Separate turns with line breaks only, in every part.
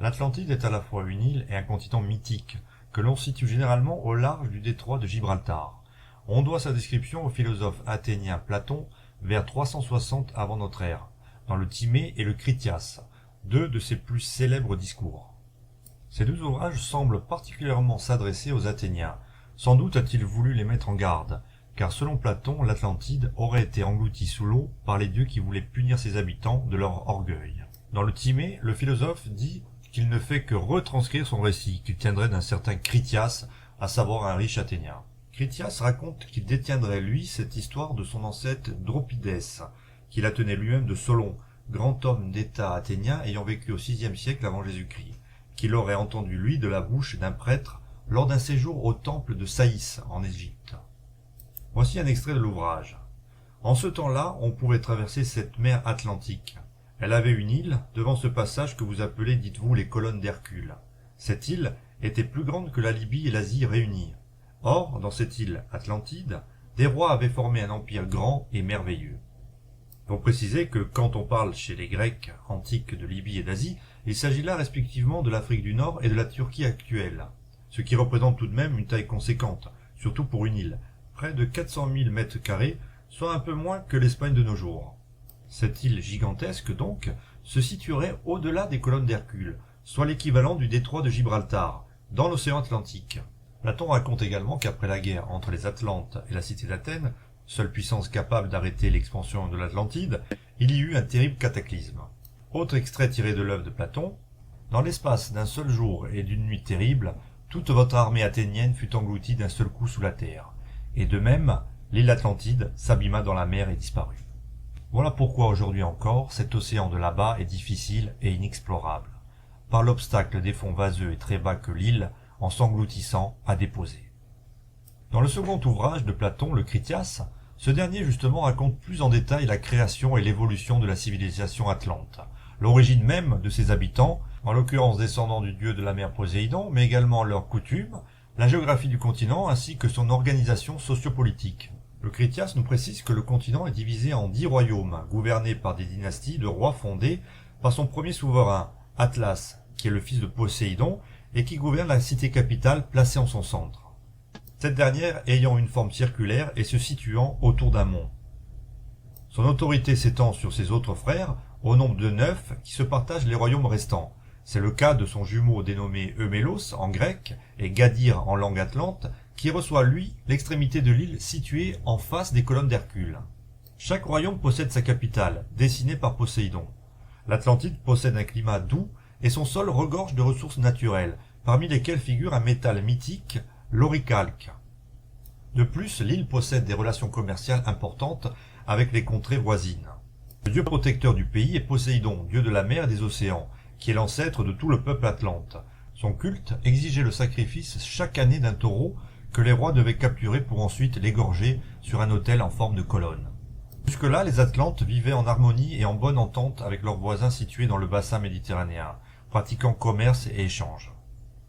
L'Atlantide est à la fois une île et un continent mythique, que l'on situe généralement au large du détroit de Gibraltar. On doit sa description au philosophe athénien Platon vers 360 avant notre ère, dans le Timée et le Critias, deux de ses plus célèbres discours. Ces deux ouvrages semblent particulièrement s'adresser aux Athéniens. Sans doute a-t-il voulu les mettre en garde, car selon Platon, l'Atlantide aurait été engloutie sous l'eau par les dieux qui voulaient punir ses habitants de leur orgueil. Dans le Timée, le philosophe dit qu'il ne fait que retranscrire son récit, qu'il tiendrait d'un certain Critias, à savoir un riche Athénien. Critias raconte qu'il détiendrait lui cette histoire de son ancêtre Dropides, qu'il la tenait lui-même de Solon, grand homme d'état athénien ayant vécu au VIe siècle avant Jésus-Christ, qu'il aurait entendu lui de la bouche d'un prêtre lors d'un séjour au temple de Saïs en Égypte. Voici un extrait de l'ouvrage. En ce temps-là, on pouvait traverser cette mer Atlantique. Elle avait une île devant ce passage que vous appelez, dites-vous, les colonnes d'Hercule. Cette île était plus grande que la Libye et l'Asie réunies. Or, dans cette île Atlantide, des rois avaient formé un empire grand et merveilleux. Faut préciser que quand on parle chez les Grecs antiques de Libye et d'Asie, il s'agit là respectivement de l'Afrique du Nord et de la Turquie actuelle, ce qui représente tout de même une taille conséquente, surtout pour une île, près de 400 000 mètres carrés, soit un peu moins que l'Espagne de nos jours. Cette île gigantesque, donc, se situerait au-delà des colonnes d'Hercule, soit l'équivalent du détroit de Gibraltar, dans l'océan Atlantique. Platon raconte également qu'après la guerre entre les Atlantes et la cité d'Athènes, seule puissance capable d'arrêter l'expansion de l'Atlantide, il y eut un terrible cataclysme. Autre extrait tiré de l'œuvre de Platon, « Dans l'espace d'un seul jour et d'une nuit terrible, toute votre armée athénienne fut engloutie d'un seul coup sous la terre, et de même, l'île Atlantide s'abîma dans la mer et disparut. » Voilà pourquoi aujourd'hui encore, cet océan de là-bas est difficile et inexplorable, par l'obstacle des fonds vaseux et très bas que l'île, en s'engloutissant, a déposé. Dans le second ouvrage de Platon, le Critias, ce dernier justement raconte plus en détail la création et l'évolution de la civilisation atlante, l'origine même de ses habitants, en l'occurrence descendants du dieu de la mer Poséidon, mais également leurs coutumes, la géographie du continent ainsi que son organisation sociopolitique. Le Critias nous précise que le continent est divisé en 10 royaumes, gouvernés par des dynasties de rois fondés par son premier souverain, Atlas, qui est le fils de Poséidon, et qui gouverne la cité capitale placée en son centre. Cette dernière ayant une forme circulaire et se situant autour d'un mont. Son autorité s'étend sur ses autres frères, au nombre de 9, qui se partagent les royaumes restants. C'est le cas de son jumeau dénommé Eumélos en grec et Gadir en langue atlante, qui reçoit lui l'extrémité de l'île située en face des colonnes d'Hercule. Chaque royaume possède sa capitale, dessinée par Poséidon. L'Atlantide possède un climat doux et son sol regorge de ressources naturelles, parmi lesquelles figure un métal mythique, l'oricalque. De plus, l'île possède des relations commerciales importantes avec les contrées voisines. Le dieu protecteur du pays est Poséidon, dieu de la mer et des océans, qui est l'ancêtre de tout le peuple atlante. Son culte exigeait le sacrifice chaque année d'un taureau que les rois devaient capturer pour ensuite l'égorger sur un autel en forme de colonne. Jusque-là, les Atlantes vivaient en harmonie et en bonne entente avec leurs voisins situés dans le bassin méditerranéen, pratiquant commerce et échange.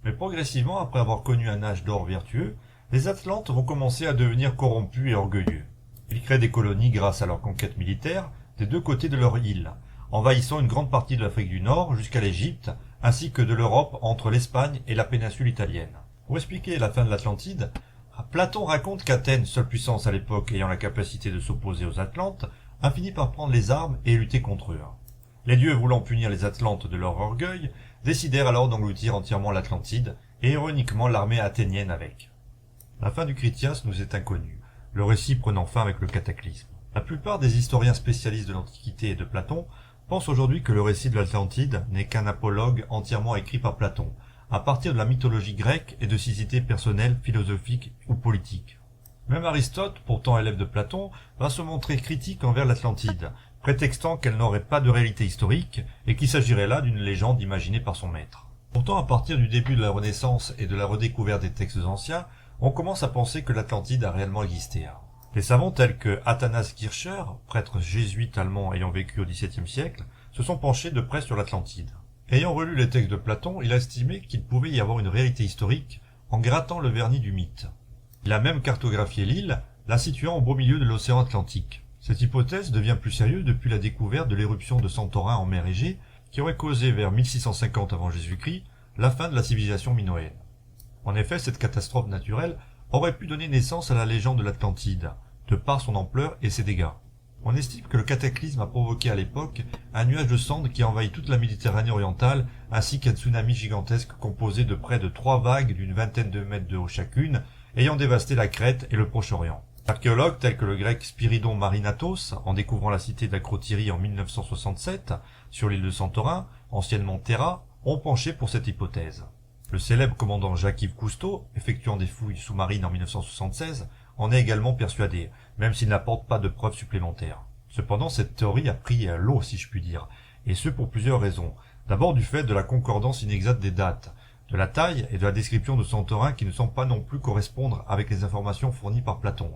Mais progressivement, après avoir connu un âge d'or vertueux, les Atlantes vont commencer à devenir corrompus et orgueilleux. Ils créent des colonies grâce à leurs conquêtes militaires des deux côtés de leur île, envahissant une grande partie de l'Afrique du Nord jusqu'à l'Égypte, ainsi que de l'Europe entre l'Espagne et la péninsule italienne. Pour expliquer la fin de l'Atlantide, Platon raconte qu'Athènes, seule puissance à l'époque ayant la capacité de s'opposer aux Atlantes, a fini par prendre les armes et lutter contre eux. Les dieux voulant punir les Atlantes de leur orgueil, décidèrent alors d'engloutir entièrement l'Atlantide, et ironiquement l'armée athénienne avec. La fin du Critias nous est inconnue, le récit prenant fin avec le cataclysme. La plupart des historiens spécialistes de l'Antiquité et de Platon pensent aujourd'hui que le récit de l'Atlantide n'est qu'un apologue entièrement écrit par Platon, à partir de la mythologie grecque et de ses idées personnelles, philosophiques ou politiques. Même Aristote, pourtant élève de Platon, va se montrer critique envers l'Atlantide, prétextant qu'elle n'aurait pas de réalité historique et qu'il s'agirait là d'une légende imaginée par son maître. Pourtant, à partir du début de la Renaissance et de la redécouverte des textes anciens, on commence à penser que l'Atlantide a réellement existé. Les savants tels que Athanas Kircher, prêtre jésuite allemand ayant vécu au XVIIe siècle, se sont penchés de près sur l'Atlantide. Ayant relu les textes de Platon, il a estimé qu'il pouvait y avoir une réalité historique en grattant le vernis du mythe. Il a même cartographié l'île, la situant au beau milieu de l'océan Atlantique. Cette hypothèse devient plus sérieuse depuis la découverte de l'éruption de Santorin en mer Égée, qui aurait causé vers 1650 avant Jésus-Christ la fin de la civilisation minoenne. En effet, cette catastrophe naturelle aurait pu donner naissance à la légende de l'Atlantide, de par son ampleur et ses dégâts. On estime que le cataclysme a provoqué à l'époque un nuage de cendres qui a envahi toute la Méditerranée orientale, ainsi qu'un tsunami gigantesque composé de près de 3 vagues d'une vingtaine de mètres de haut chacune, ayant dévasté la Crète et le Proche-Orient. Archéologues tels que le grec Spyridon Marinatos, en découvrant la cité d'Acrotyrie en 1967, sur l'île de Santorin, anciennement Terra, ont penché pour cette hypothèse. Le célèbre commandant Jacques-Yves Cousteau, effectuant des fouilles sous-marines en 1976, en est également persuadé, même s'il n'apporte pas de preuves supplémentaires. Cependant, cette théorie a pris l'eau, si je puis dire, et ce pour plusieurs raisons. D'abord du fait de la concordance inexacte des dates, de la taille et de la description de Santorin qui ne semblent pas non plus correspondre avec les informations fournies par Platon.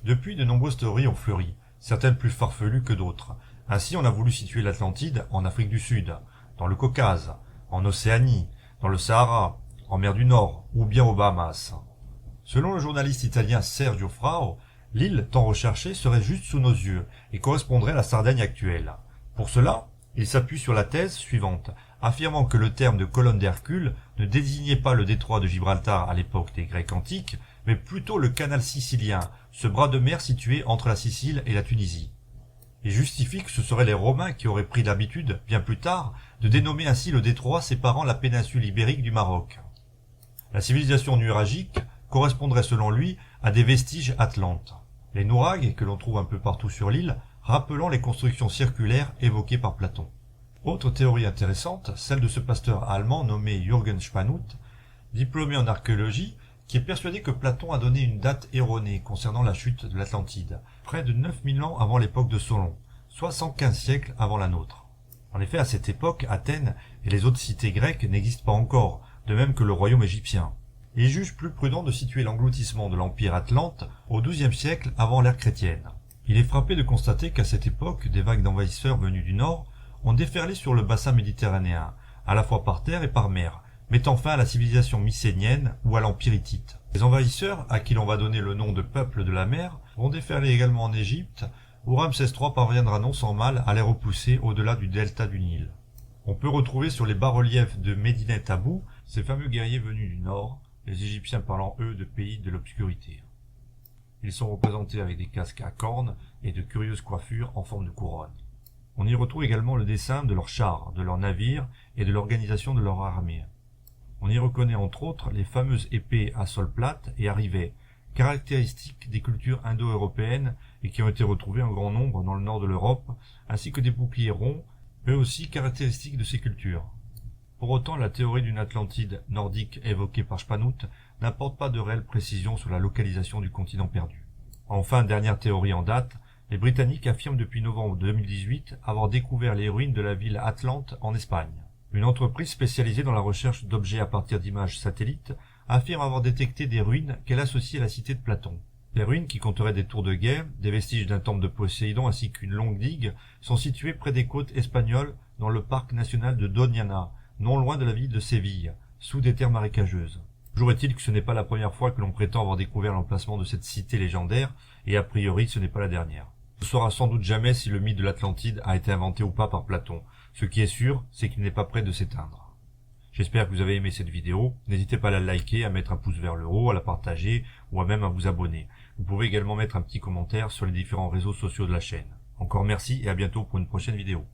Depuis, de nombreuses théories ont fleuri, certaines plus farfelues que d'autres. Ainsi, on a voulu situer l'Atlantide en Afrique du Sud, dans le Caucase, en Océanie, dans le Sahara, en mer du Nord ou bien aux Bahamas. Selon le journaliste italien Sergio Frao, l'île tant recherchée serait juste sous nos yeux et correspondrait à la Sardaigne actuelle. Pour cela, il s'appuie sur la thèse suivante, affirmant que le terme de colonne d'Hercule ne désignait pas le détroit de Gibraltar à l'époque des Grecs antiques, mais plutôt le canal sicilien, ce bras de mer situé entre la Sicile et la Tunisie. Il justifie que ce seraient les Romains qui auraient pris l'habitude, bien plus tard, de dénommer ainsi le détroit séparant la péninsule ibérique du Maroc. La civilisation nuragique correspondrait selon lui à des vestiges atlantes. Les nouragues, que l'on trouve un peu partout sur l'île, rappelant les constructions circulaires évoquées par Platon. Autre théorie intéressante, celle de ce pasteur allemand nommé Jürgen Spanut, diplômé en archéologie, qui est persuadé que Platon a donné une date erronée concernant la chute de l'Atlantide, près de 9000 ans avant l'époque de Solon, soit 115 siècles avant la nôtre. En effet, à cette époque, Athènes et les autres cités grecques n'existent pas encore, de même que le royaume égyptien. Il juge plus prudent de situer l'engloutissement de l'Empire Atlante au XIIe siècle avant l'ère chrétienne. Il est frappé de constater qu'à cette époque, des vagues d'envahisseurs venus du nord ont déferlé sur le bassin méditerranéen, à la fois par terre et par mer, mettant fin à la civilisation mycénienne ou à l'Empire hittite. Les envahisseurs, à qui l'on va donner le nom de peuple de la mer, vont déferler également en Égypte, où Ramsès III parviendra non sans mal à les repousser au-delà du delta du Nil. On peut retrouver sur les bas-reliefs de Medinet Abou ces fameux guerriers venus du nord, les Égyptiens parlant eux de pays de l'obscurité. Ils sont représentés avec des casques à cornes et de curieuses coiffures en forme de couronne. On y retrouve également le dessin de leurs chars, de leurs navires et de l'organisation de leur armée. On y reconnaît entre autres les fameuses épées à sol plate et à rivets, caractéristiques des cultures indo-européennes et qui ont été retrouvées en grand nombre dans le nord de l'Europe, ainsi que des boucliers ronds, eux aussi caractéristiques de ces cultures. Pour autant, la théorie d'une Atlantide nordique évoquée par Spanut n'apporte pas de réelle précision sur la localisation du continent perdu. Enfin, dernière théorie en date, les Britanniques affirment depuis novembre 2018 avoir découvert les ruines de la ville Atlante en Espagne. Une entreprise spécialisée dans la recherche d'objets à partir d'images satellites affirme avoir détecté des ruines qu'elle associe à la cité de Platon. Les ruines, qui compteraient des tours de guerre, des vestiges d'un temple de Poséidon ainsi qu'une longue digue, sont situées près des côtes espagnoles dans le parc national de Doñana, non loin de la ville de Séville, sous des terres marécageuses. Toujours est-il que ce n'est pas la première fois que l'on prétend avoir découvert l'emplacement de cette cité légendaire, et a priori ce n'est pas la dernière. On ne saura sans doute jamais si le mythe de l'Atlantide a été inventé ou pas par Platon. Ce qui est sûr, c'est qu'il n'est pas près de s'éteindre. J'espère que vous avez aimé cette vidéo. N'hésitez pas à la liker, à mettre un pouce vers le haut, à la partager, ou à même à vous abonner. Vous pouvez également mettre un petit commentaire sur les différents réseaux sociaux de la chaîne. Encore merci et à bientôt pour une prochaine vidéo.